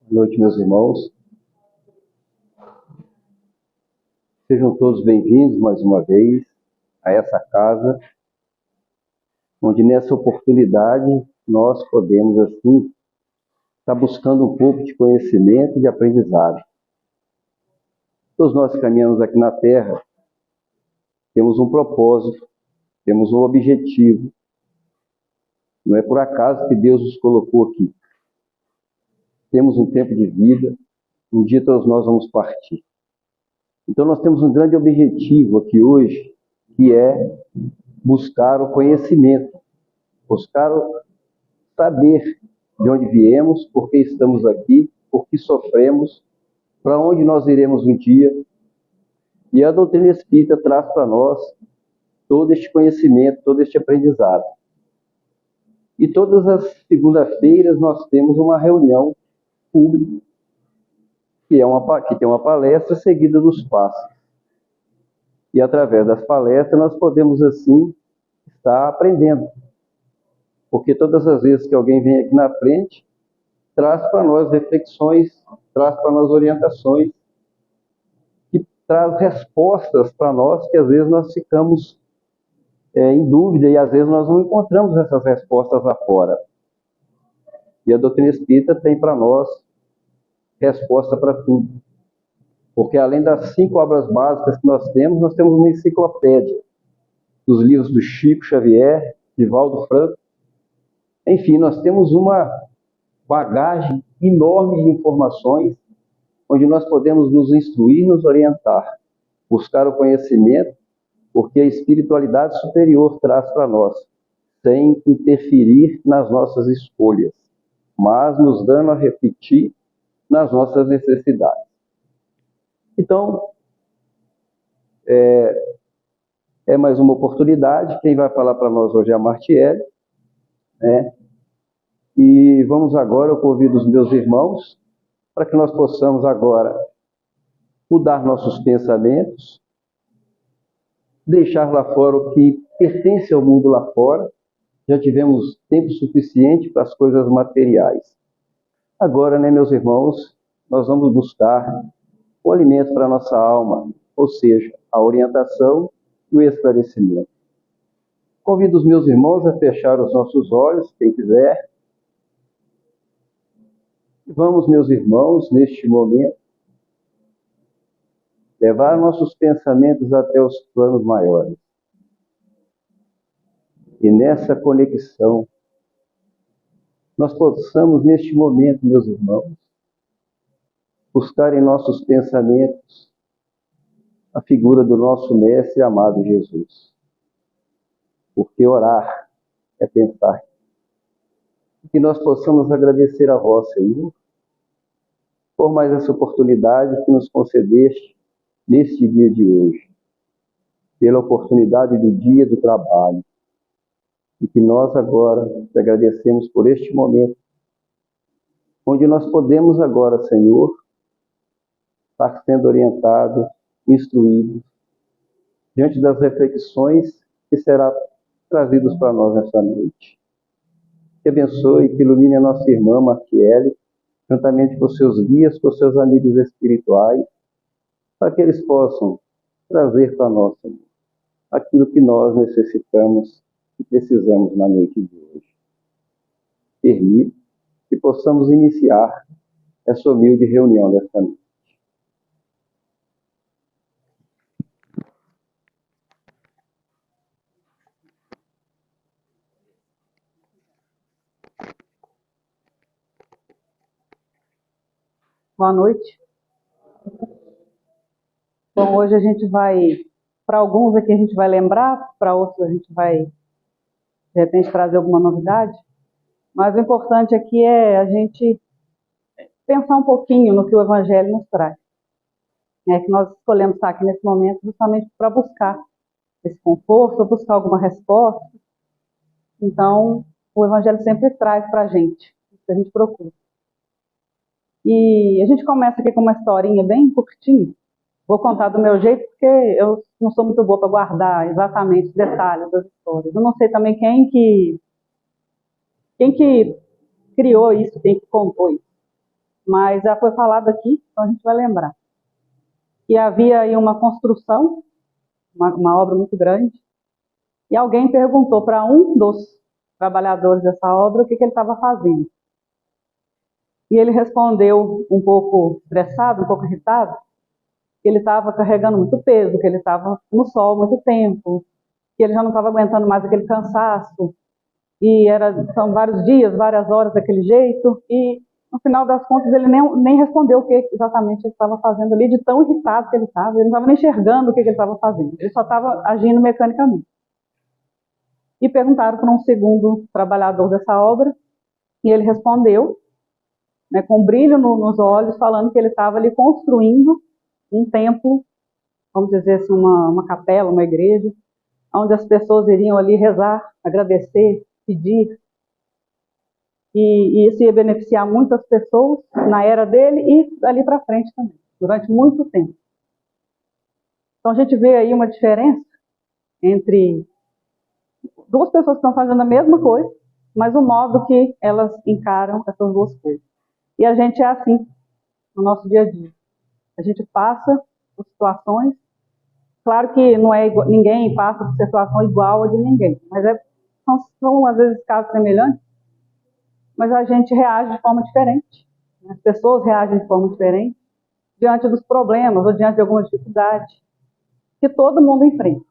Boa noite, meus irmãos. Sejam todos bem-vindos mais uma vez a essa casa, onde nessa oportunidade nós podemos, assim, estar buscando um pouco de conhecimento e de aprendizado. Todos nós que caminhamos aqui na Terra temos um propósito, temos um objetivo. Não é por acaso que Deus nos colocou aqui. Temos um tempo de vida, um dia todos nós vamos partir. Então nós temos um grande objetivo aqui hoje, que é buscar o conhecimento, buscar o saber de onde viemos, por que estamos aqui, por que sofremos, para onde nós iremos um dia. E a doutrina espírita traz para nós todo este conhecimento, todo este aprendizado. E todas as segundas-feiras nós temos uma reunião pública, que tem uma palestra seguida dos passos. E através das palestras nós podemos, assim, estar aprendendo. Porque todas as vezes que alguém vem aqui na frente, traz para nós reflexões, traz para nós orientações, que traz respostas para nós que às vezes nós ficamos em dúvida e às vezes nós não encontramos essas respostas lá fora. E a doutrina espírita tem para nós resposta para tudo. Porque além das 5 obras básicas que nós temos uma enciclopédia dos livros do Chico Xavier, de Valdo Franco. Enfim, nós temos uma bagagem enorme de informações, onde nós podemos nos instruir, nos orientar, buscar o conhecimento, porque a espiritualidade superior traz para nós, sem interferir nas nossas escolhas, mas nos dando a refletir nas nossas necessidades. Então, é mais uma oportunidade. Quem vai falar para nós hoje é a Martiele, né? E vamos agora, eu convido os meus irmãos, para que nós possamos agora mudar nossos pensamentos, deixar lá fora o que pertence ao mundo lá fora. Já tivemos tempo suficiente para as coisas materiais. Agora, né, meus irmãos, nós vamos buscar o alimento para a nossa alma, ou seja, a orientação e o esclarecimento. Convido os meus irmãos a fechar os nossos olhos, quem quiser. Vamos, meus irmãos, neste momento, levar nossos pensamentos até os planos maiores. E nessa conexão, nós possamos, neste momento, meus irmãos, buscar em nossos pensamentos a figura do nosso Mestre amado Jesus. Porque orar é pensar. Que nós possamos agradecer a vós, Senhor, por mais essa oportunidade que nos concedeste neste dia de hoje, pela oportunidade do dia do trabalho, e que nós agora te agradecemos por este momento, onde nós podemos agora, Senhor, estar sendo orientados, instruídos, diante das reflexões que serão trazidas para nós nessa noite. Que abençoe e que ilumine a nossa irmã Martiele, juntamente com seus guias, com seus amigos espirituais, para que eles possam trazer para nós, Senhor, aquilo que nós necessitamos e precisamos na noite de hoje. Permita que possamos iniciar essa humilde reunião desta noite. Boa noite. Bom, hoje a gente vai, para alguns aqui a gente vai lembrar, para outros a gente vai, de repente, trazer alguma novidade. Mas o importante aqui é a gente pensar um pouquinho no que o Evangelho nos traz. É que nós escolhemos estar aqui nesse momento justamente para buscar esse conforto, para buscar alguma resposta. Então, o Evangelho sempre traz para a gente, o que a gente procura. E a gente começa aqui com uma historinha bem curtinha. Vou contar do meu jeito, porque eu não sou muito boa para guardar exatamente os detalhes das histórias. Eu não sei também quem que criou isso, quem que contou isso. mas já foi falado aqui, então a gente vai lembrar. Que havia aí uma construção, uma obra muito grande, e alguém perguntou para um dos trabalhadores dessa obra o que ele estava fazendo. E ele respondeu um pouco estressado, um pouco irritado, que ele estava carregando muito peso, que ele estava no sol muito tempo, que ele já não estava aguentando mais aquele cansaço, e são vários dias, várias horas daquele jeito, e no final das contas ele nem respondeu o que exatamente ele estava fazendo ali, de tão irritado que ele não estava nem enxergando o que ele estava fazendo, ele só estava agindo mecanicamente. E perguntaram para um segundo trabalhador dessa obra, e ele respondeu, né, com um brilho nos olhos, falando que ele estava ali construindo um templo, vamos dizer assim, uma capela, uma igreja, onde as pessoas iriam ali rezar, agradecer, pedir, e isso ia beneficiar muitas pessoas na era dele e dali para frente também, durante muito tempo. Então a gente vê aí uma diferença entre duas pessoas que estão fazendo a mesma coisa, mas o modo que elas encaram essas duas coisas. E a gente é assim no nosso dia a dia. A gente passa por situações, claro que não é igual, ninguém passa por situação igual a de ninguém, mas são às vezes casos semelhantes, mas a gente reage de forma diferente. As pessoas reagem de forma diferente diante dos problemas ou diante de alguma dificuldade que todo mundo enfrenta.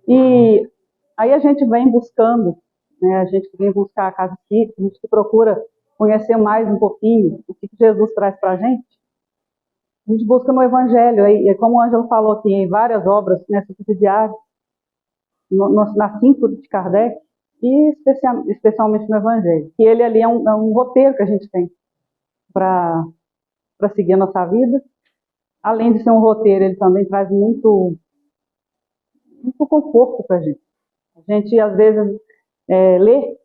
E aí a gente vem buscando, né, a gente vem buscar a casa espírita, a gente procura conhecer mais um pouquinho o que Jesus traz para a gente. A gente busca no Evangelho, e como o Ângelo falou aqui, em várias obras, né, subsidiárias, na síntese de Kardec, e especialmente no Evangelho. Que ele ali é um roteiro que a gente tem para seguir a nossa vida. Além de ser um roteiro, ele também traz muito conforto para a gente. A gente, às vezes, lê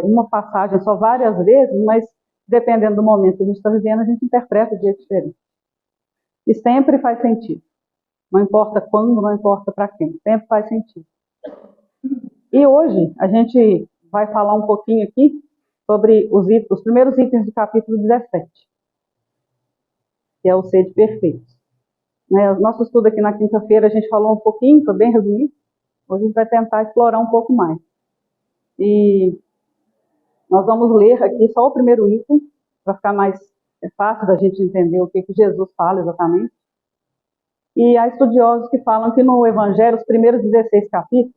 uma passagem só várias vezes, mas dependendo do momento que a gente está vivendo, a gente interpreta de jeito diferente. E sempre faz sentido. Não importa quando, não importa para quem, sempre faz sentido. E hoje a gente vai falar um pouquinho aqui sobre os primeiros itens do capítulo 17, que é o Sede Perfeito. Né, o nosso estudo aqui na quinta-feira a gente falou um pouquinho, foi bem resumido. Hoje a gente vai tentar explorar um pouco mais. E nós vamos ler aqui só o primeiro item, para ficar mais fácil da gente entender o que Jesus fala exatamente. E há estudiosos que falam que no Evangelho, os primeiros 16 capítulos,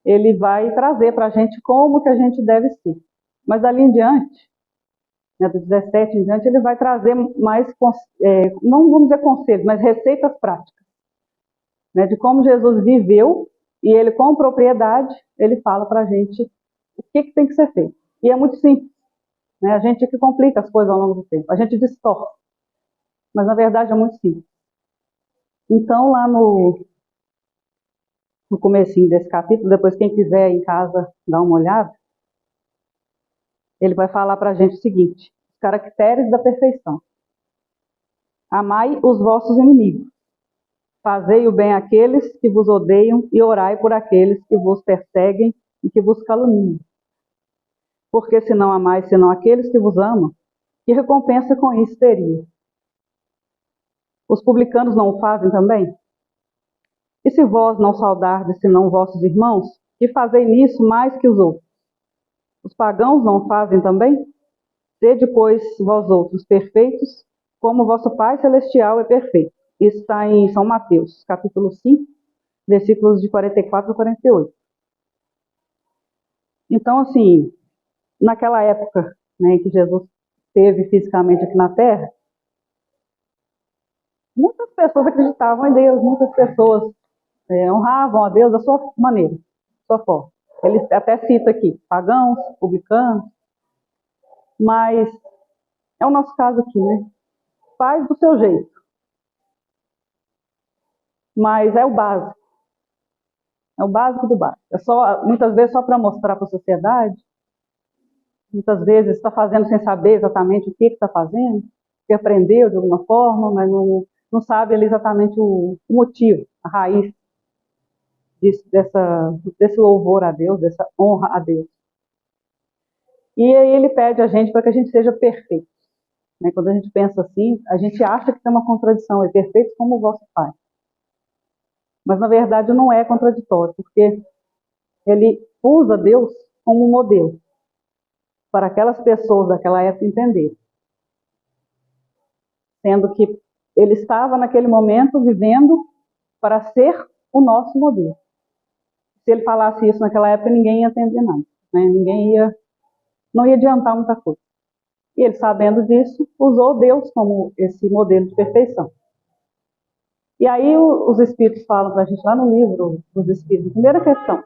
ele vai trazer para a gente como que a gente deve ser. Mas dali em diante, né, do 17 em diante, ele vai trazer mais, não vamos dizer conselhos, mas receitas práticas, né, de como Jesus viveu, e ele com propriedade, ele fala para a gente o que tem que ser feito. E é muito simples, né, a gente que complica as coisas ao longo do tempo, a gente distorce, mas na verdade é muito simples. Então lá no comecinho desse capítulo, depois quem quiser em casa dar uma olhada, ele vai falar para a gente o seguinte: os caracteres da perfeição. Amai os vossos inimigos, fazei o bem àqueles que vos odeiam e orai por aqueles que vos perseguem e que vos caluniam. Porque se não amais senão aqueles que vos amam, que recompensa com isso teria? Os publicanos não o fazem também? E se vós não saudardes senão vossos irmãos, que fazei nisso mais que os outros? Os pagãos não o fazem também? Sede, pois, vós outros perfeitos, como vosso Pai Celestial é perfeito. Isso está em São Mateus, capítulo 5, versículos de 44 a 48. Então, assim, naquela época, né, em que Jesus esteve fisicamente aqui na Terra, muitas pessoas acreditavam em Deus, muitas pessoas honravam a Deus da sua maneira, da sua forma. Ele até cita aqui, pagãos, publicanos, mas é o nosso caso aqui, né? Faz do seu jeito, mas é o básico do básico. É só, muitas vezes só para mostrar para a sociedade, muitas vezes está fazendo sem saber exatamente o que está fazendo, que aprendeu de alguma forma, mas não sabe ali exatamente o motivo, a raiz desse louvor a Deus, dessa honra a Deus. E aí ele pede a gente para que a gente seja perfeito. Né? Quando a gente pensa assim, a gente acha que tem uma contradição, é perfeito como o vosso Pai. Mas na verdade não é contraditório, porque ele usa Deus como um modelo para aquelas pessoas daquela época entender. Sendo que ele estava naquele momento vivendo para ser o nosso modelo. Se ele falasse isso naquela época, ninguém ia entender nada. Né? Não ia adiantar muita coisa. E ele, sabendo disso, usou Deus como esse modelo de perfeição. E aí os Espíritos falam para a gente lá no livro dos Espíritos, primeira questão.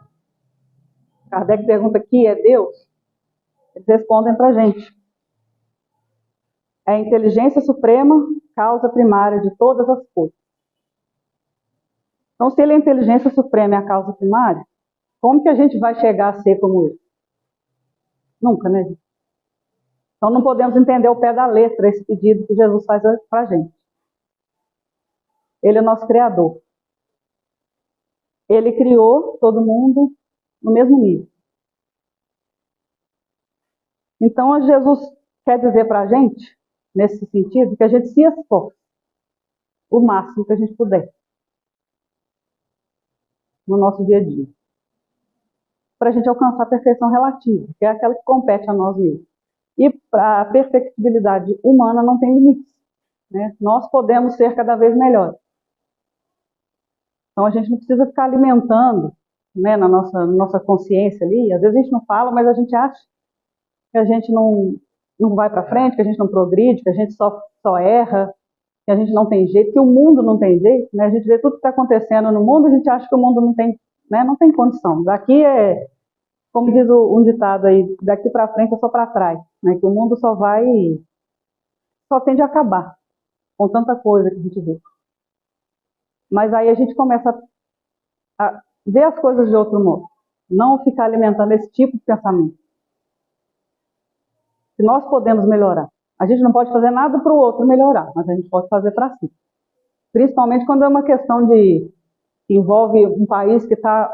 Kardec pergunta: que é Deus? Eles respondem para a gente: é a inteligência suprema, causa primária de todas as coisas. Então, se ele é a inteligência suprema e a causa primária, como que a gente vai chegar a ser como ele? Nunca, né? Então, não podemos entender ao pé da letra esse pedido que Jesus faz para a gente. Ele é nosso Criador. Ele criou todo mundo no mesmo nível. Então, Jesus quer dizer para a gente, nesse sentido, que a gente se esforce o máximo que a gente puder no nosso dia a dia, para a gente alcançar a perfeição relativa, que é aquela que compete a nós mesmos. E a perfectibilidade humana não tem limites. Né? Nós podemos ser cada vez melhores. Então a gente não precisa ficar alimentando, né, na nossa consciência ali. Às vezes a gente não fala, mas a gente acha que a gente não vai para frente, que a gente não progride, que a gente só erra, que a gente não tem jeito, que o mundo não tem jeito. Né? A gente vê tudo que está acontecendo no mundo, a gente acha que o mundo não tem, né, não tem condição. Daqui é, como diz um ditado aí, daqui para frente é só para trás. Né? Que o mundo só tende a acabar com tanta coisa que a gente vê. Mas aí a gente começa a ver as coisas de outro modo. Não ficar alimentando esse tipo de pensamento. Que nós podemos melhorar. A gente não pode fazer nada para o outro melhorar, mas a gente pode fazer para si. Principalmente quando é uma questão que envolve um país que está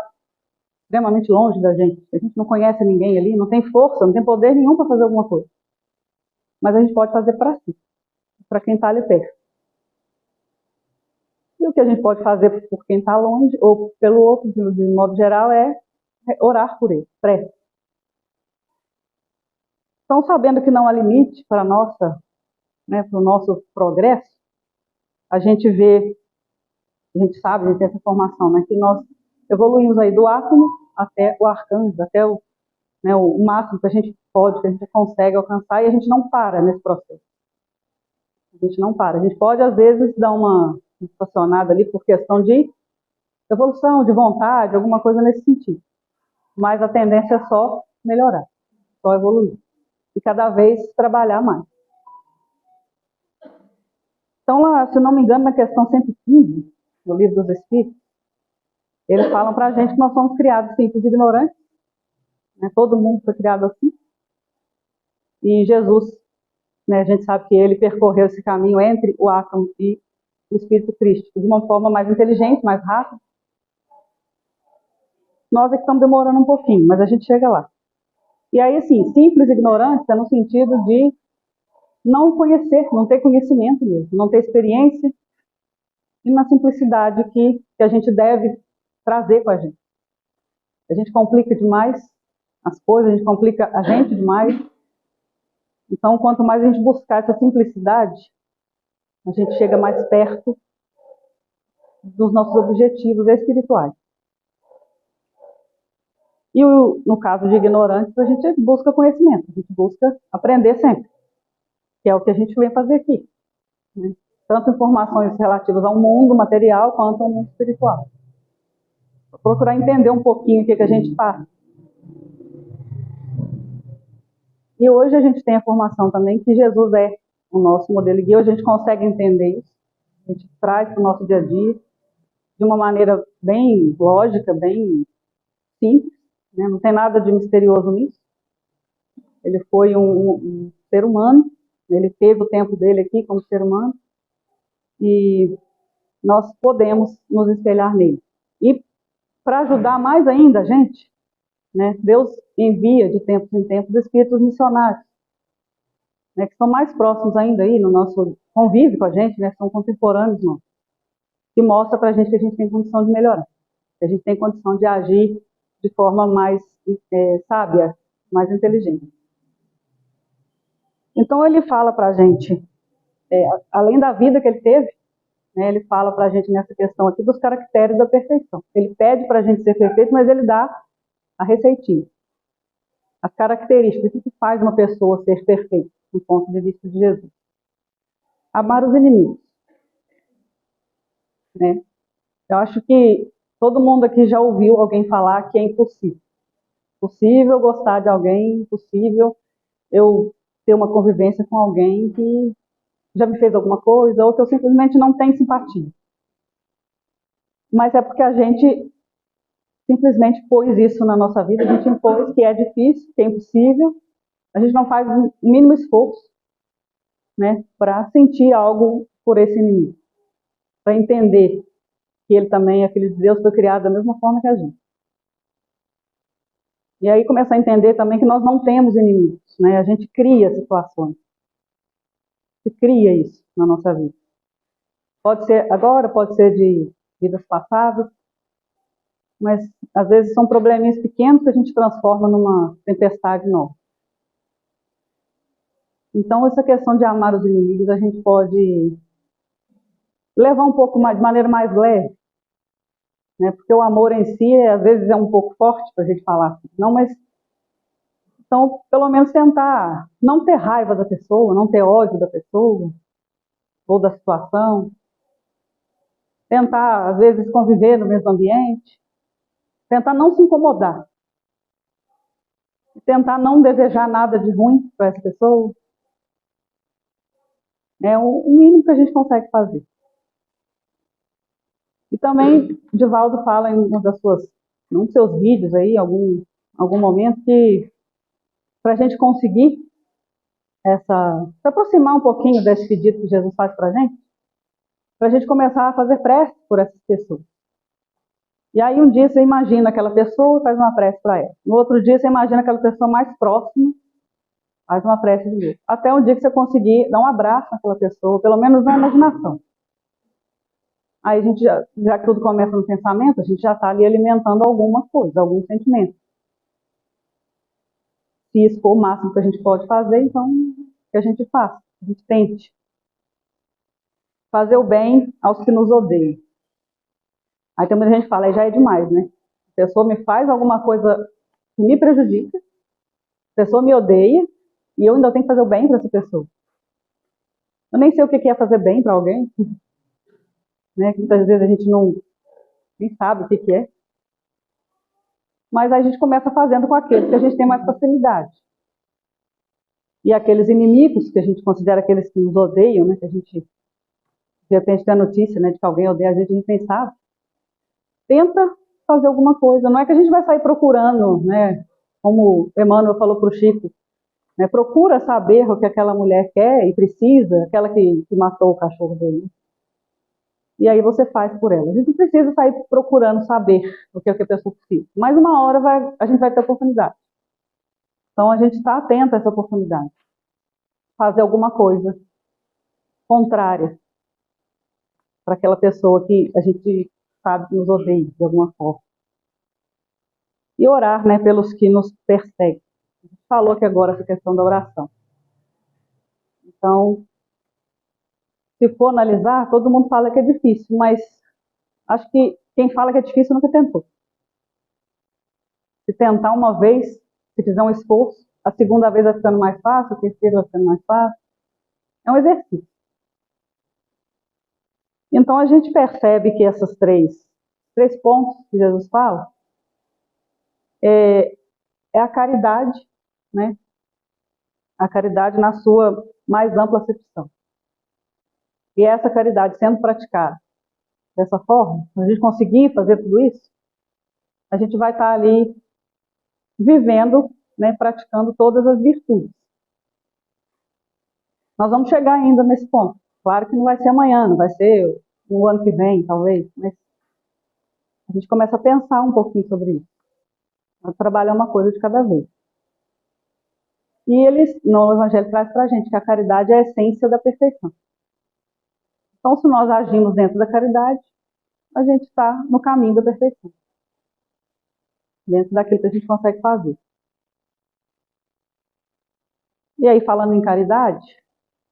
extremamente longe da gente. A gente não conhece ninguém ali, não tem força, não tem poder nenhum para fazer alguma coisa. Mas a gente pode fazer para si, para quem está ali perto. E o que a gente pode fazer por quem está longe, ou pelo outro, de modo geral, é orar por ele, prece. Então, sabendo que não há limite para o nosso progresso, a gente vê, a gente sabe, a gente tem essa informação, né, que nós evoluímos aí do átomo até o arcanjo, até o máximo que a gente pode, que a gente consegue alcançar, e a gente não para nesse processo. A gente não para. A gente pode, às vezes, dar uma estacionada ali por questão de evolução, de vontade, alguma coisa nesse sentido. Mas a tendência é só melhorar, só evoluir. E cada vez trabalhar mais. Então, lá, se não me engano, na questão 115, no Livro dos Espíritos, eles falam para a gente que nós somos criados simples e ignorantes. Né? Todo mundo foi criado assim. E Jesus, né, a gente sabe que ele percorreu esse caminho entre o átomo e o espírito crístico de uma forma mais inteligente, mais rápida. Nós é que estamos demorando um pouquinho, mas a gente chega lá. E aí, assim, simples e ignorantes é no sentido de não conhecer, não ter conhecimento mesmo, não ter experiência, e na simplicidade que a gente deve trazer com a gente. A gente complica demais as coisas, a gente complica a gente demais. Então, quanto mais a gente buscar essa simplicidade, a gente chega mais perto dos nossos objetivos espirituais. E no caso de ignorantes, a gente busca conhecimento, a gente busca aprender sempre, que é o que a gente vem fazer aqui. Né? Tanto informações relativas ao mundo material quanto ao mundo espiritual. Procurar entender um pouquinho o que a gente faz. E hoje a gente tem a formação também que Jesus é o nosso modelo e guia, hoje a gente consegue entender isso, a gente traz para o nosso dia a dia, de uma maneira bem lógica, bem simples, né? Não tem nada de misterioso nisso. Ele foi um ser humano, ele teve o tempo dele aqui como ser humano, e nós podemos nos espelhar nele. E para ajudar mais ainda a gente, né? Deus envia de tempos em tempos espíritos missionários, né, que são mais próximos ainda aí no nosso convívio com a gente, né, são contemporâneos nossos, que mostra para a gente que a gente tem condição de melhorar, que a gente tem condição de agir de forma mais sábia, mais inteligente. Então ele fala para a gente, além da vida que ele teve, né, ele fala para a gente nessa questão aqui dos caracteres da perfeição. Ele pede para a gente ser perfeito, mas ele dá a receitinha. As características, o que faz uma pessoa ser perfeita, do ponto de vista de Jesus? Amar os inimigos, né? Eu acho que todo mundo aqui já ouviu alguém falar que é impossível. Impossível gostar de alguém, impossível eu ter uma convivência com alguém que já me fez alguma coisa ou que eu simplesmente não tenho simpatia. Mas é porque a gente simplesmente pôs isso na nossa vida, a gente impôs que é difícil, que é impossível, a gente não faz o mínimo esforço, né, para sentir algo por esse inimigo, para entender que ele também é filho de Deus, foi criado da mesma forma que a gente. E aí começar a entender também que nós não temos inimigos, né? A gente cria situações, a gente cria isso na nossa vida. Pode ser agora, pode ser de vidas passadas, mas às vezes são probleminhas pequenos que a gente transforma numa tempestade nova. Então essa questão de amar os inimigos a gente pode levar um pouco mais, de maneira mais leve, né? Porque o amor em si às vezes é um pouco forte para a gente falar assim, não, mas então pelo menos tentar não ter raiva da pessoa, não ter ódio da pessoa ou da situação, tentar às vezes conviver no mesmo ambiente, tentar não se incomodar, tentar não desejar nada de ruim para essa pessoa. É o mínimo que a gente consegue fazer. E também, Divaldo fala em um dos seus vídeos aí, algum momento, que para a gente conseguir se aproximar um pouquinho desse pedido que Jesus faz para a gente começar a fazer prece por essas pessoas. E aí um dia você imagina aquela pessoa e faz uma prece para ela. No outro dia você imagina aquela pessoa mais próxima, faz uma prece de novo. Até um dia que você conseguir dar um abraço naquela pessoa, pelo menos na imaginação. Aí a gente, já que tudo começa no pensamento, a gente já está ali alimentando alguma coisa, algum sentimento. Se isso for o máximo que a gente pode fazer, então que a gente faça, a gente tente. Fazer o bem aos que nos odeiam. Aí tem muita gente que fala, aí já é demais, né? A pessoa me faz alguma coisa que me prejudica, a pessoa me odeia, e eu ainda tenho que fazer o bem para essa pessoa. Eu nem sei o que é fazer bem para alguém, né? Muitas vezes a gente nem sabe o que é. Mas a gente começa fazendo com aqueles que a gente tem mais facilidade. E aqueles inimigos, que a gente considera aqueles que nos odeiam, né? Que a gente, de repente, tem a notícia, né, de que alguém odeia a gente nem sabe. Tenta fazer alguma coisa. Não é que a gente vai sair procurando, né? Como Emmanuel falou para o Chico, né? Procura saber o que aquela mulher quer e precisa, aquela que matou o cachorro dele. E aí você faz por ela. A gente não precisa sair procurando saber o que a pessoa precisa. Mas uma hora a gente vai ter oportunidade. Então a gente está atento a essa oportunidade. Fazer alguma coisa contrária para aquela pessoa que a gente sabe que nos odeia de alguma forma. E orar, né, pelos que nos perseguem. A gente falou que agora essa questão da oração. Então, se for analisar, todo mundo fala que é difícil, mas acho que quem fala que é difícil nunca tentou. Se tentar uma vez, se fizer um esforço, a segunda vez vai ficando mais fácil, a terceira vai ficando mais fácil. É um exercício. Então a gente percebe que esses três pontos que Jesus fala é a caridade, né? A caridade na sua mais ampla acepção. E essa caridade sendo praticada dessa forma, se a gente conseguir fazer tudo isso, a gente vai estar ali vivendo, né, praticando todas as virtudes. Nós vamos chegar ainda nesse ponto. Claro que não vai ser amanhã, não vai ser no ano que vem, talvez, mas a gente começa a pensar um pouquinho sobre isso. Nós trabalhamos uma coisa de cada vez. E eles, no Evangelho, traz para a gente que a caridade é a essência da perfeição. Então, se nós agimos dentro da caridade, a gente está no caminho da perfeição. Dentro daquilo que a gente consegue fazer. E aí, falando em caridade,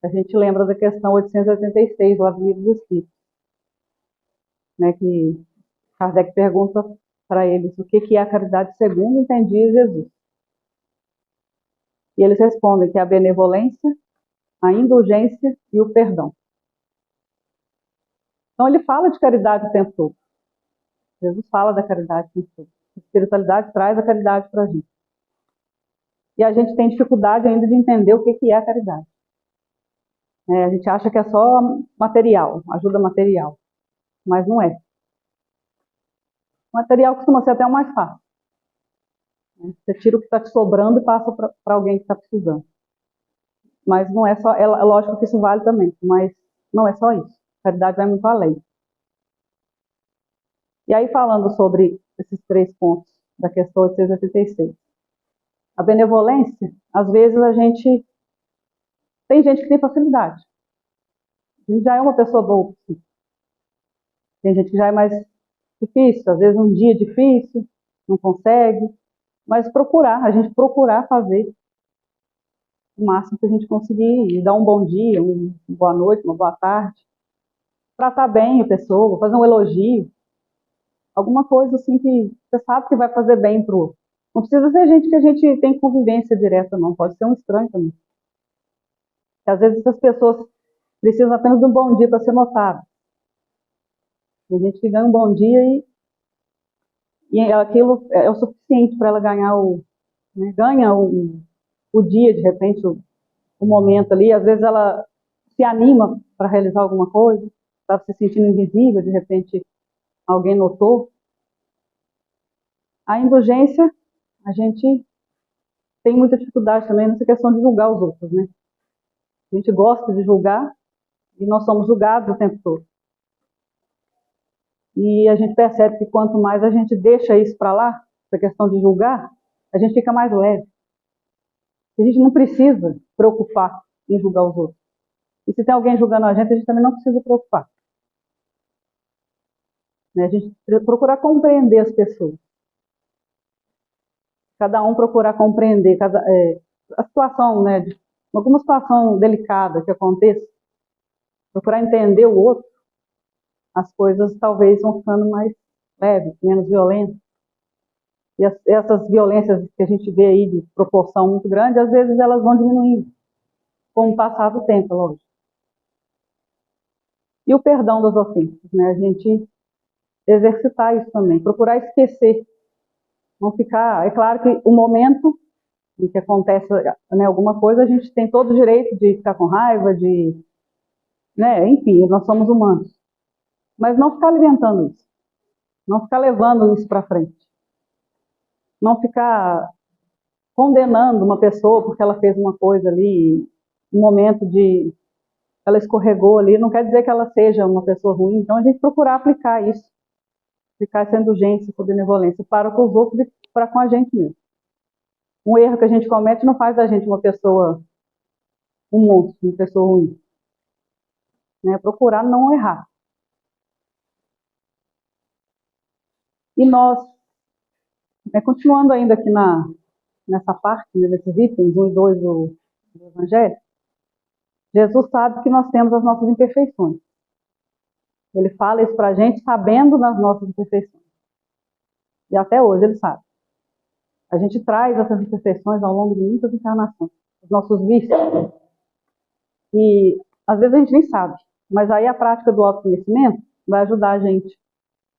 a gente lembra da questão 886 lá do Livro dos Espíritos, né, que Kardec pergunta para eles o que é a caridade segundo entendia Jesus. E eles respondem que é a benevolência, a indulgência e o perdão. Então ele fala de caridade o tempo todo. Jesus fala da caridade o tempo todo. A espiritualidade traz a caridade para a gente. E a gente tem dificuldade ainda de entender o que é a caridade. A gente acha que é só material, ajuda material. Mas não é. O material costuma ser até o mais fácil. Você tira o que está te sobrando e passa para alguém que está precisando. Mas não é só, é lógico que isso vale também, mas não é só isso. A caridade vai muito além. E aí, falando sobre esses 3 pontos da questão 886. A benevolência, às vezes tem gente que tem facilidade. A gente já é uma pessoa boa. Tem gente que já é mais difícil, às vezes um dia difícil, não consegue. Mas a gente procurar fazer o máximo que a gente conseguir, e dar um bom dia, uma boa noite, uma boa tarde, tratar bem a pessoa, fazer um elogio, alguma coisa assim que você sabe que vai fazer bem pro. Não precisa ser gente que a gente tem convivência direta, não, pode ser um estranho também. Porque às vezes essas pessoas precisam apenas de um bom dia para ser notado. Tem gente que ganha um bom dia e aquilo é o suficiente para ela ganhar ganha o dia, de repente, o momento ali. Às vezes ela se anima para realizar alguma coisa, estava se sentindo invisível, de repente alguém notou. A indulgência, a gente tem muita dificuldade também nessa questão de julgar os outros, né? A gente gosta de julgar e nós somos julgados o tempo todo. E a gente percebe que quanto mais a gente deixa isso para lá, essa questão de julgar, a gente fica mais leve. A gente não precisa preocupar em julgar os outros. E se tem alguém julgando a gente também não precisa preocupar. A gente procurar compreender as pessoas. Cada um procurar compreender a situação, alguma situação delicada que aconteça, procurar entender o outro, as coisas talvez vão ficando mais leves, menos violentas. E essas violências que a gente vê aí de proporção muito grande, às vezes elas vão diminuindo com o passar do tempo, lógico. E o perdão das ofensas, a gente exercitar isso também, procurar esquecer. Não ficar, é claro que o momento em que acontece alguma coisa, a gente tem todo o direito de ficar com raiva, enfim, nós somos humanos. Mas não ficar alimentando isso. Não ficar levando isso para frente. Não ficar condenando uma pessoa porque ela fez uma coisa ali, um momento de ela escorregou ali, não quer dizer que ela seja uma pessoa ruim. Então a gente procurar aplicar isso, aplicar essa indulgência, essa benevolência para com os outros e para com a gente mesmo. Um erro que a gente comete não faz da gente uma pessoa, um monstro, uma pessoa ruim. Procurar não errar. E nós, continuando ainda aqui nessa parte, desses itens 1 e 2 do Evangelho, Jesus sabe que nós temos as nossas imperfeições. Ele fala isso para a gente sabendo das nossas imperfeições. E até hoje ele sabe. A gente traz essas imperfeições ao longo de muitas encarnações, os nossos vícios. E às vezes a gente nem sabe, mas aí a prática do autoconhecimento vai ajudar a gente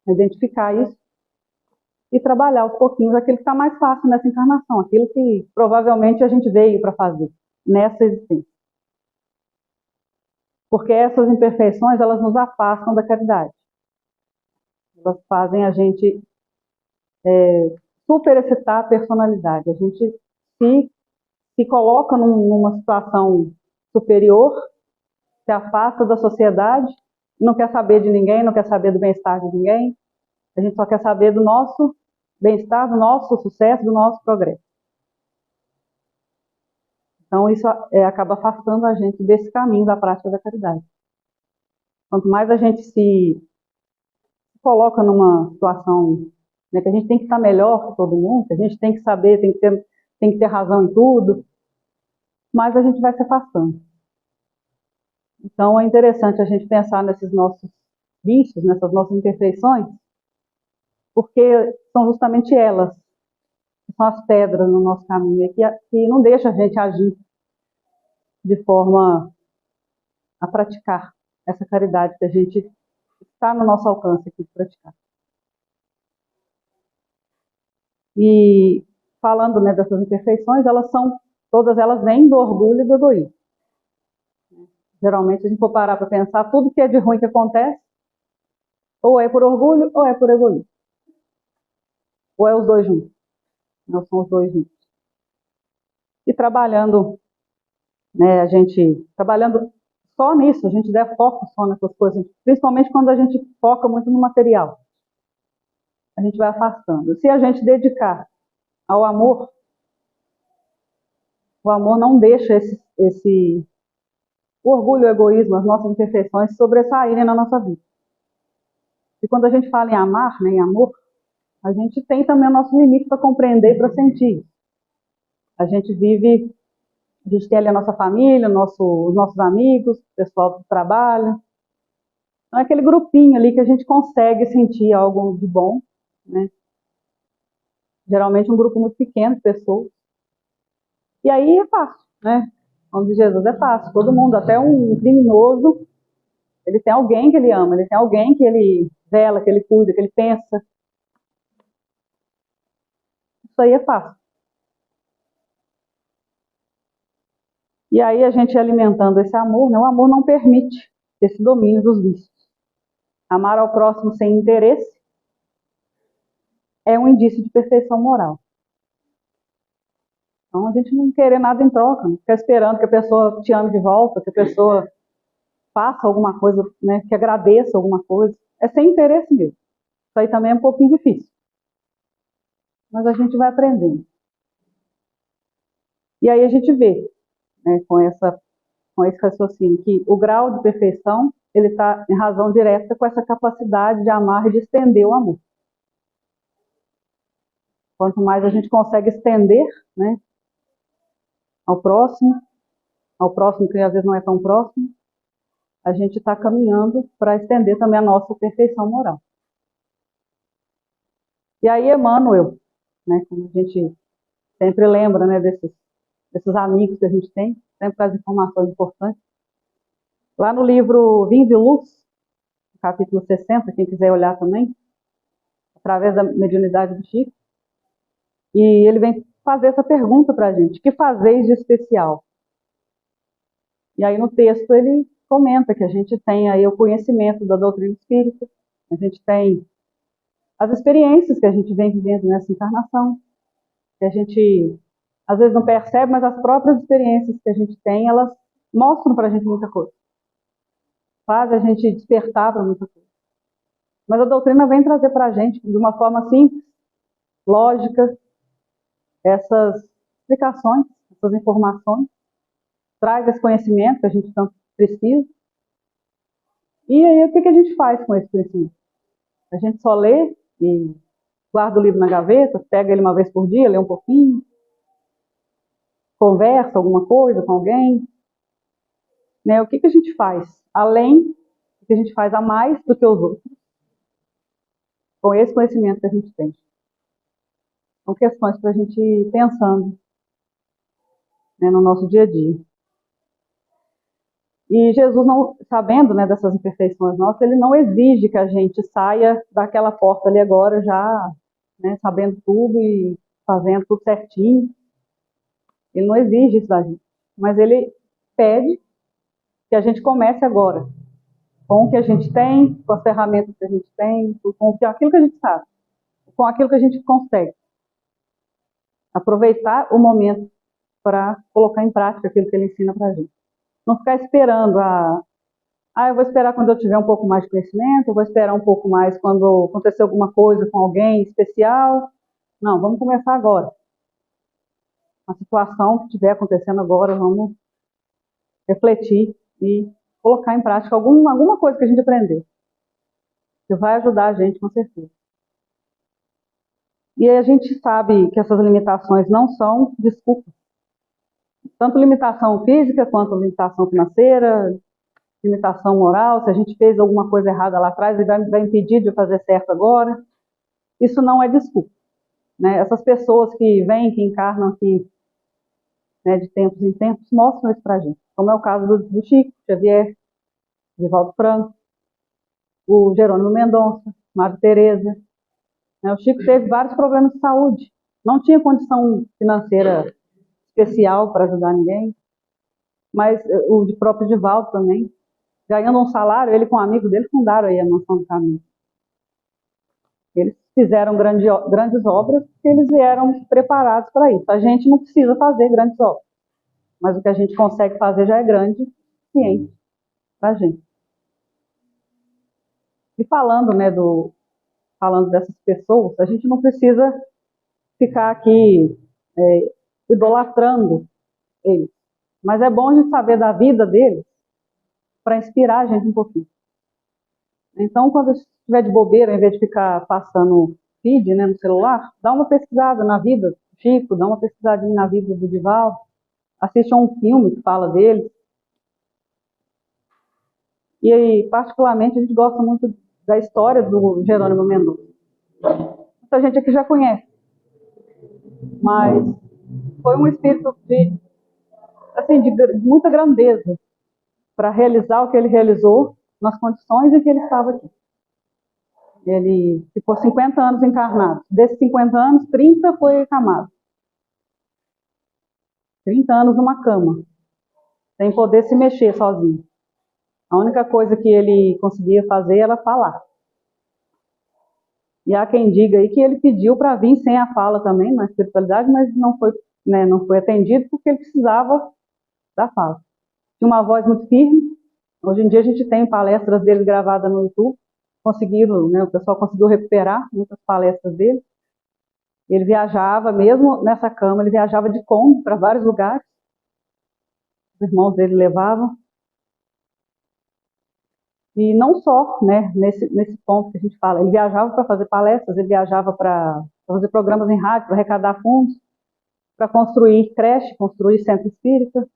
a identificar isso e trabalhar aos pouquinhos aquilo que está mais fácil nessa encarnação, aquilo que provavelmente a gente veio para fazer nessa existência. Porque essas imperfeições, elas nos afastam da caridade. Elas fazem a gente superexcitar a personalidade. A gente se coloca numa situação superior, se afasta da sociedade, não quer saber de ninguém, não quer saber do bem-estar de ninguém. A gente só quer saber do nosso bem-estar, do nosso sucesso, do nosso progresso. Então, isso acaba afastando a gente desse caminho da prática da caridade. Quanto mais a gente se coloca numa situação, né, que a gente tem que estar melhor que todo mundo, que a gente tem que saber, tem que ter razão em tudo, mais a gente vai se afastando. Então, é interessante a gente pensar nesses nossos vícios, nessas nossas imperfeições, porque são justamente elas que são as pedras no nosso caminho, que não deixam a gente agir de forma a praticar essa caridade que a gente está no nosso alcance aqui de praticar. E falando, né, dessas imperfeições, todas elas vêm do orgulho e do egoísmo. Geralmente, se a gente for parar para pensar, tudo que é de ruim que acontece, ou é por orgulho ou é por egoísmo. Ou é os dois juntos. Não são os dois juntos. E trabalhando, né, trabalhando só nisso, a gente der foco só nessas coisas, principalmente quando a gente foca muito no material. A gente vai afastando. Se a gente dedicar ao amor, o amor não deixa o orgulho, o egoísmo, as nossas imperfeições sobressaírem na nossa vida. E quando a gente fala em amar, né, em amor, a gente tem também o nosso limite para compreender e para sentir. A gente tem ali a nossa família, os nossos amigos, o pessoal do trabalho. Então é aquele grupinho ali que a gente consegue sentir algo de bom, né? Geralmente um grupo muito pequeno de pessoas. E aí é fácil, né? Como diz Jesus, é fácil. Todo mundo, até um criminoso, ele tem alguém que ele ama, ele tem alguém que ele vela, que ele cuida, que ele pensa. Isso aí é fácil. E aí a gente alimentando esse amor, né? O amor não permite esse domínio dos vícios. Amar ao próximo sem interesse é um indício de perfeição moral. Então a gente não querer nada em troca, não ficar esperando que a pessoa te ame de volta, que a pessoa faça alguma coisa, né, que agradeça alguma coisa. É sem interesse mesmo. Isso aí também é um pouquinho difícil. Mas a gente vai aprendendo. E aí a gente vê, né, com esse raciocínio, que o grau de perfeição, ele está em razão direta com essa capacidade de amar e de estender o amor. Quanto mais a gente consegue estender, né, ao próximo que às vezes não é tão próximo, a gente está caminhando para estender também a nossa perfeição moral. E aí Emmanuel, né, como a gente sempre lembra, né, desses amigos que a gente tem, sempre traz informações importantes. Lá no livro Vinhos e Luz, capítulo 60, quem quiser olhar também, através da mediunidade do Chico, e ele vem fazer essa pergunta para a gente: que fazeis de especial? E aí no texto ele comenta que a gente tem aí o conhecimento da doutrina espírita, a gente tem as experiências que a gente vem vivendo nessa encarnação, que a gente às vezes não percebe, mas as próprias experiências que a gente tem, elas mostram para a gente muita coisa. Faz a gente despertar para muita coisa. Mas a doutrina vem trazer para a gente, de uma forma simples, lógica, essas explicações, essas informações, traz esse conhecimento que a gente tanto precisa. E aí o que a gente faz com esse conhecimento? A gente só lê e guarda o livro na gaveta, pega ele uma vez por dia, lê um pouquinho, conversa alguma coisa com alguém, né? O que a gente faz? Além do que a gente faz a mais do que os outros, com esse conhecimento que a gente tem. São questões para a gente ir pensando, né, no nosso dia a dia. E Jesus, não, sabendo, né, dessas imperfeições nossas, ele não exige que a gente saia daquela porta ali agora já, né, sabendo tudo e fazendo tudo certinho. Ele não exige isso da gente, mas ele pede que a gente comece agora, com o que a gente tem, com as ferramentas que a gente tem, com aquilo que a gente sabe, com aquilo que a gente consegue. Aproveitar o momento para colocar em prática aquilo que ele ensina para a gente. Não ficar esperando eu vou esperar quando eu tiver um pouco mais de conhecimento, eu vou esperar um pouco mais quando acontecer alguma coisa com alguém especial, Não, vamos começar agora. A situação que estiver acontecendo agora, vamos refletir e colocar em prática alguma coisa que a gente aprendeu, que vai ajudar a gente, com certeza. E aí a gente sabe que essas limitações não são desculpas. Tanto limitação física quanto limitação financeira, limitação moral, se a gente fez alguma coisa errada lá atrás e vai impedir de fazer certo agora, isso não é desculpa. Né? Essas pessoas que vêm, que encarnam aqui, né, de tempos em tempos, mostram isso pra gente. Como é o caso do Chico Xavier, Divaldo Franco, o Jerônimo Mendonça, Madre Teresa. Né? O Chico teve vários problemas de saúde, não tinha condição financeira especial para ajudar ninguém, mas o próprio Divaldo também, ganhando um salário, ele com um amigo dele fundaram aí a Mansão do Caminho. Eles fizeram grandes obras porque eles vieram preparados para isso. A gente não precisa fazer grandes obras, mas o que a gente consegue fazer já é grande, suficiente para a gente. E falando, né, falando dessas pessoas, a gente não precisa ficar aqui idolatrando eles, mas é bom a gente saber da vida deles para inspirar a gente um pouquinho. Então, quando estiver de bobeira, em vez de ficar passando feed, né, no celular, dá uma pesquisada na vida do Chico, dá uma pesquisadinha na vida do Divaldo, assiste a um filme que fala dele. E aí, particularmente, a gente gosta muito da história do Jerônimo Mendonça. Muita gente aqui já conhece, mas foi um espírito de muita grandeza para realizar o que ele realizou nas condições em que ele estava aqui. Ele ficou 50 anos encarnado. Desses 50 anos, 30 foi acamado. 30 anos numa cama, sem poder se mexer sozinho. A única coisa que ele conseguia fazer era falar. E há quem diga aí que ele pediu para vir sem a fala também, na espiritualidade, mas não foi, né, não foi atendido porque ele precisava da fala. Tinha uma voz muito firme. Hoje em dia a gente tem palestras dele gravadas no YouTube. Conseguiram, né, o pessoal conseguiu recuperar muitas palestras dele. Ele viajava, mesmo nessa cama, ele viajava de Kombi para vários lugares. Os irmãos dele levavam. E não só, né, nesse ponto que a gente fala, ele viajava para fazer palestras, ele viajava para fazer programas em rádio, para arrecadar fundos, para construir creche, construir centro espírita,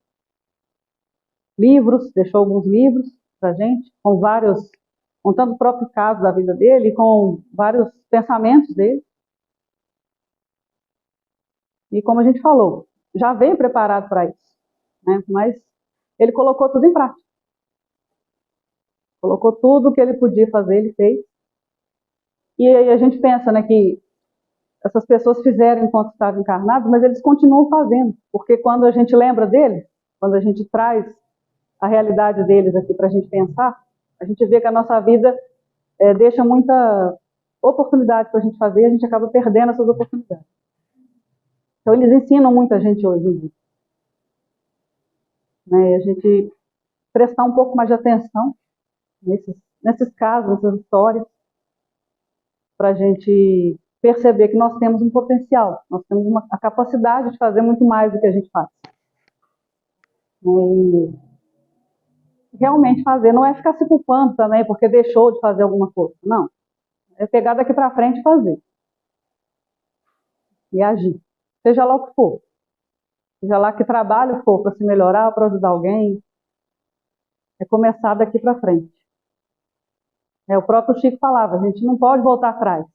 livros, deixou alguns livros para a gente, contando o próprio caso da vida dele, com vários pensamentos dele. E como a gente falou, já veio preparado para isso, né, mas ele colocou tudo em prática. Colocou tudo o que ele podia fazer, ele fez. E aí a gente pensa, né, que essas pessoas fizeram enquanto estavam encarnados, mas eles continuam fazendo, porque quando a gente lembra deles, quando a gente traz a realidade deles aqui para a gente pensar, a gente vê que a nossa vida deixa muita oportunidade para a gente fazer e a gente acaba perdendo essas oportunidades. Então eles ensinam muita gente hoje em dia. Né, a gente prestar um pouco mais de atenção nesses casos, nessas histórias, para a gente perceber que nós temos um potencial, nós temos a capacidade de fazer muito mais do que a gente faz. E realmente fazer, não é ficar se culpando também porque deixou de fazer alguma coisa, não. É pegar daqui para frente e fazer. E agir. Seja lá o que for. Seja lá que trabalho for para se melhorar, para ajudar alguém. É começar daqui para frente. O próprio Chico falava, a gente não pode voltar atrás.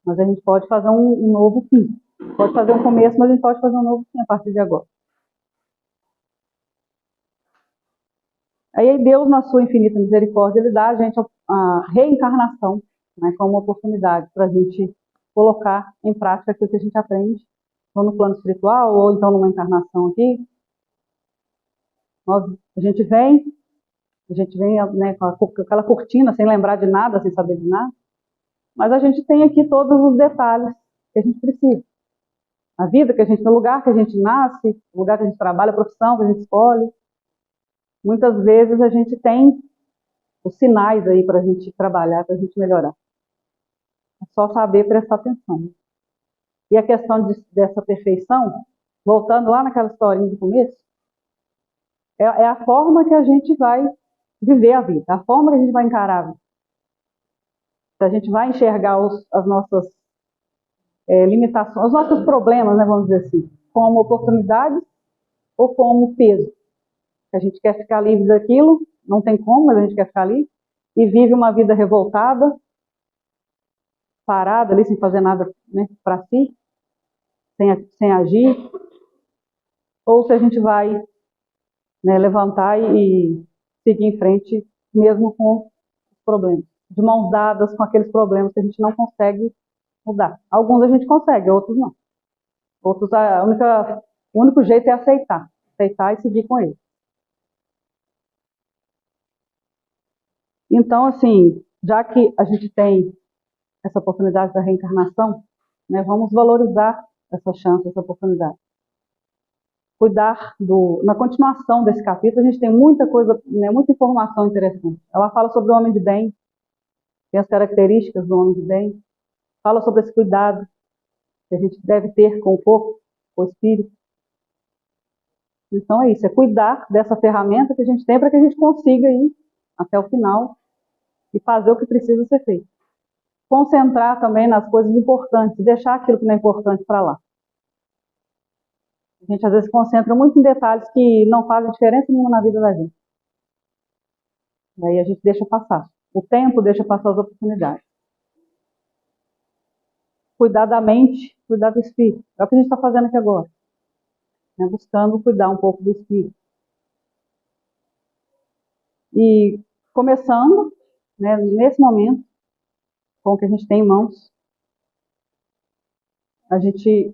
Mas a gente pode fazer um novo fim. Pode fazer um começo, mas a gente pode fazer um novo fim a partir de agora. Aí Deus, na sua infinita misericórdia, Ele dá a gente a reencarnação, né, como uma oportunidade para a gente colocar em prática aquilo que a gente aprende, ou no plano espiritual, ou então numa encarnação aqui. A gente vem, né, com aquela cortina, sem lembrar de nada, sem saber de nada, mas a gente tem aqui todos os detalhes que a gente precisa. A vida que a gente, no lugar que a gente nasce, o lugar que a gente trabalha, a profissão que a gente escolhe. Muitas vezes a gente tem os sinais aí para a gente trabalhar, para a gente melhorar. É só saber prestar atenção. E a questão dessa perfeição, voltando lá naquela historinha do começo, é a forma que a gente vai viver a vida, a forma que a gente vai encarar a vida. Se a gente vai enxergar as nossas limitações, os nossos problemas, né, vamos dizer assim, como oportunidades ou como peso. A gente quer ficar livre daquilo, não tem como, mas a gente quer ficar livre, e vive uma vida revoltada, parada ali, sem fazer nada, né, para si, sem agir, ou se a gente vai, né, levantar e seguir em frente, mesmo com os problemas, de mãos dadas com aqueles problemas que a gente não consegue mudar. Alguns a gente consegue, outros não. Outros, o único jeito é aceitar e seguir com ele. Então, assim, já que a gente tem essa oportunidade da reencarnação, né, vamos valorizar essa chance, essa oportunidade. Cuidar na continuação desse capítulo, a gente tem muita coisa, né, muita informação interessante. Ela fala sobre o homem de bem, tem as características do homem de bem, fala sobre esse cuidado que a gente deve ter com o corpo, com o espírito. Então é isso, é cuidar dessa ferramenta que a gente tem para que a gente consiga ir até o final e fazer o que precisa ser feito. Concentrar também nas coisas importantes, deixar aquilo que não é importante para lá. A gente às vezes se concentra muito em detalhes que não fazem diferença nenhuma na vida da gente. Daí a gente deixa passar. O tempo deixa passar as oportunidades. Cuidar da mente, cuidar do espírito. É o que a gente está fazendo aqui agora. Né? Buscando cuidar um pouco do espírito. E começando, né, nesse momento, com o que a gente tem em mãos, a gente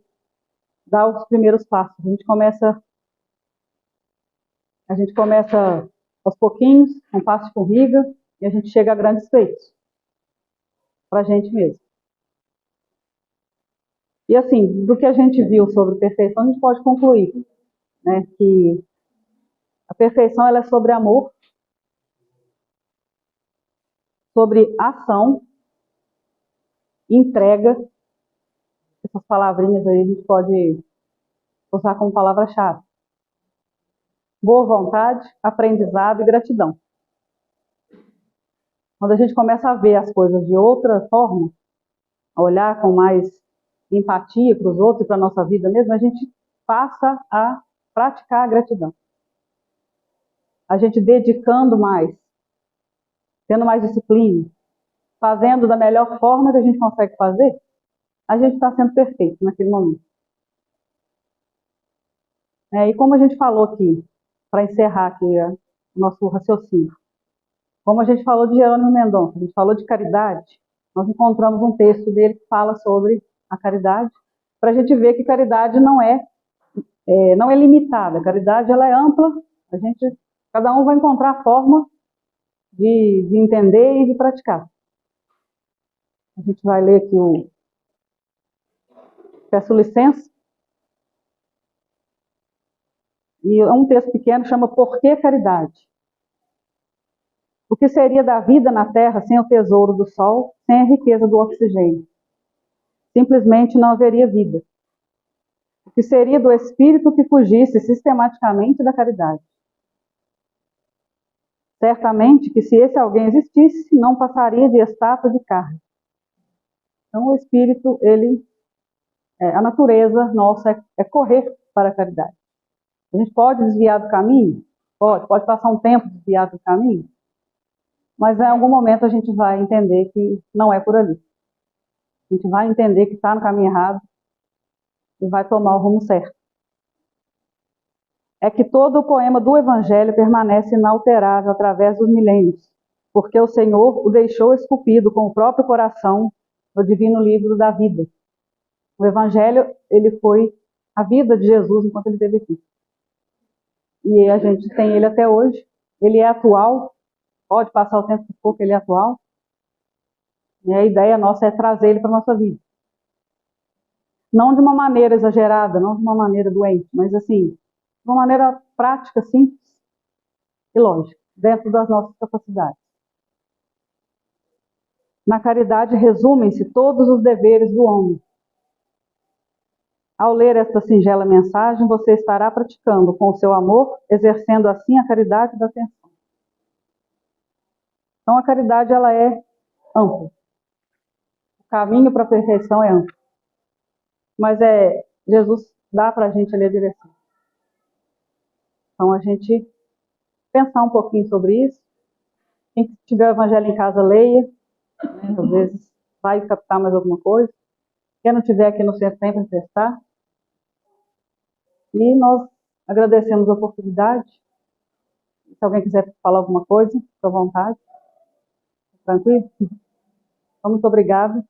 dá os primeiros passos. A gente começa aos pouquinhos, com passo de formiga, e a gente chega a grandes feitos. Para a gente mesmo. E assim, do que a gente viu sobre perfeição, a gente pode concluir, né, que a perfeição ela é sobre amor, sobre ação, entrega. Essas palavrinhas aí a gente pode usar como palavra-chave. Boa vontade, aprendizado e gratidão. Quando a gente começa a ver as coisas de outra forma, a olhar com mais empatia para os outros e para a nossa vida mesmo, a gente passa a praticar a gratidão. A gente dedicando mais, tendo mais disciplina, fazendo da melhor forma que a gente consegue fazer, a gente está sendo perfeito naquele momento. E como a gente falou aqui, para encerrar aqui o nosso raciocínio, como a gente falou de Jerônimo Mendonça, a gente falou de caridade, nós encontramos um texto dele que fala sobre a caridade, para a gente ver que caridade não é limitada, a caridade ela é ampla, cada um vai encontrar a forma de entender e de praticar. A gente vai ler aqui peço licença, e é um texto pequeno, chama Por que Caridade? O que seria da vida na Terra sem o tesouro do Sol, sem a riqueza do oxigênio? Simplesmente não haveria vida. O que seria do espírito que fugisse sistematicamente da caridade? Certamente que se esse alguém existisse, não passaria de estátua de carne. Então o espírito, a natureza nossa é correr para a caridade. A gente pode desviar do caminho? Pode passar um tempo desviado do caminho, mas em algum momento a gente vai entender que não é por ali. A gente vai entender que está no caminho errado e vai tomar o rumo certo. É que todo o poema do Evangelho permanece inalterável através dos milênios, porque o Senhor o deixou esculpido com o próprio coração no divino livro da vida. O Evangelho, ele foi a vida de Jesus enquanto ele esteve aqui. E a gente tem ele até hoje. Ele é atual, pode passar o tempo que for que ele é atual. E a ideia nossa é trazer ele para a nossa vida. Não de uma maneira exagerada, não de uma maneira doente, mas assim, de uma maneira prática, simples e lógica, dentro das nossas capacidades. Na caridade resumem-se todos os deveres do homem. Ao ler esta singela mensagem, você estará praticando com o seu amor, exercendo assim a caridade da atenção. Então, a caridade, ela é ampla. O caminho para a perfeição é amplo. Mas Jesus dá para a gente ali a direção. Então, a gente pensar um pouquinho sobre isso. Quem tiver o Evangelho em casa, leia. Né? Às vezes vai captar mais alguma coisa. Quem não tiver aqui no centro, tem para emprestar. E nós agradecemos a oportunidade. Se alguém quiser falar alguma coisa, fique à vontade. Tranquilo? Então, muito obrigada.